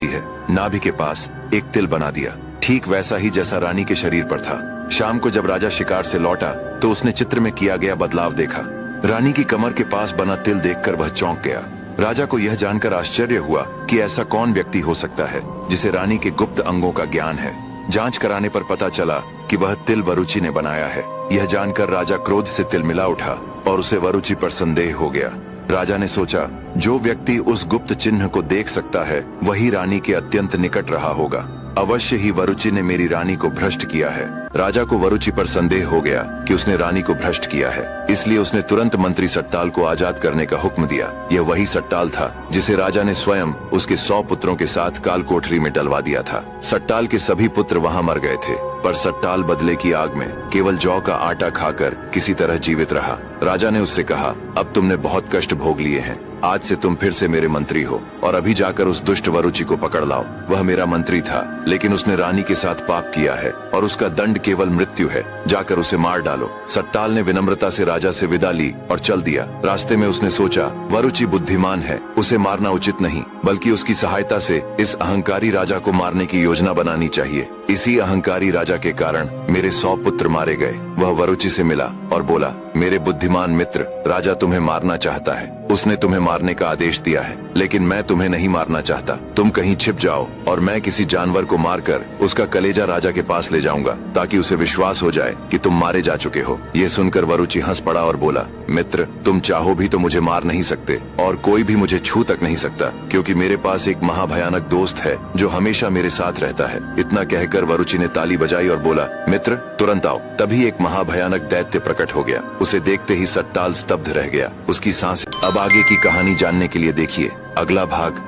है। नाभि के पास एक तिल बना दिया, ठीक वैसा ही जैसा रानी के शरीर पर था। शाम को जब राजा शिकार से लौटा तो उसने चित्र में किया गया बदलाव देखा। रानी की कमर के पास बना तिल देखकर वह चौंक गया। राजा को यह जानकर आश्चर्य हुआ कि ऐसा कौन व्यक्ति हो सकता है जिसे रानी के गुप्त अंगों का ज्ञान है। जांच कराने पर पता चला कि वह तिल वरुचि ने बनाया है। यह जानकर राजा क्रोध से तिलमिला उठा और उसे वरुचि पर संदेह हो गया। राजा ने सोचा, जो व्यक्ति उस गुप्त चिन्ह को देख सकता है वही रानी के अत्यंत निकट रहा होगा। अवश्य ही वरुचि ने मेरी रानी को भ्रष्ट किया है। राजा को वरुचि पर संदेह हो गया कि उसने रानी को भ्रष्ट किया है, इसलिए उसने तुरंत मंत्री सट्टाल को आजाद करने का हुक्म दिया। यह वही सट्टाल था जिसे राजा ने स्वयं उसके 100 पुत्रों के साथ काल कोठरी में डलवा दिया था। सट्टाल के सभी पुत्र वहां मर गए थे, पर सट्टाल बदले की आग में केवल जौ का आटा खाकर किसी तरह जीवित रहा। राजा ने उससे कहा, अब तुमने बहुत कष्ट भोग लिए हैं, आज से तुम फिर से मेरे मंत्री हो और अभी जाकर उस दुष्ट वरुचि को पकड़ लाओ। वह मेरा मंत्री था, लेकिन उसने रानी के साथ पाप किया है और उसका दंड केवल मृत्यु है। जाकर उसे मार डालो। सट्टाल ने विनम्रता से राजा से विदा ली और चल दिया। रास्ते में उसने सोचा, वरुचि बुद्धिमान है, उसे मारना उचित नहीं, बल्कि उसकी सहायता से इस अहंकारी राजा को मारने की योजना बनानी चाहिए। इसी अहंकारी राजा के कारण मेरे 100 पुत्र मारे गए। वह वरुचि से मिला और बोला, मेरे बुद्धिमान मित्र, राजा तुम्हें मारना चाहता है। उसने तुम्हें मारने का आदेश दिया है, लेकिन मैं तुम्हें नहीं मारना चाहता। तुम कहीं छिप जाओ और मैं किसी जानवर को मारकर उसका कलेजा राजा के पास ले जाऊंगा, ताकि उसे विश्वास हो जाए कि तुम मारे जा चुके हो। ये सुनकर वरुचि हंस पड़ा और बोला, मित्र, तुम चाहो भी तो मुझे मार नहीं सकते और कोई भी मुझे छू तक नहीं सकता, क्योंकि मेरे पास एक महाभयानक दोस्त है जो हमेशा मेरे साथ रहता है। इतना कहकर वरुचि ने ताली बजाई और बोला, मित्र, तुरंत आओ। तभी एक महाभयानक दैत्य प्रकट हो गया। उसे देखते ही सट्टाल स्तब्ध रह गया, उसकी सांसें। अब आगे की कहानी जानने के लिए देखिए अगला भाग।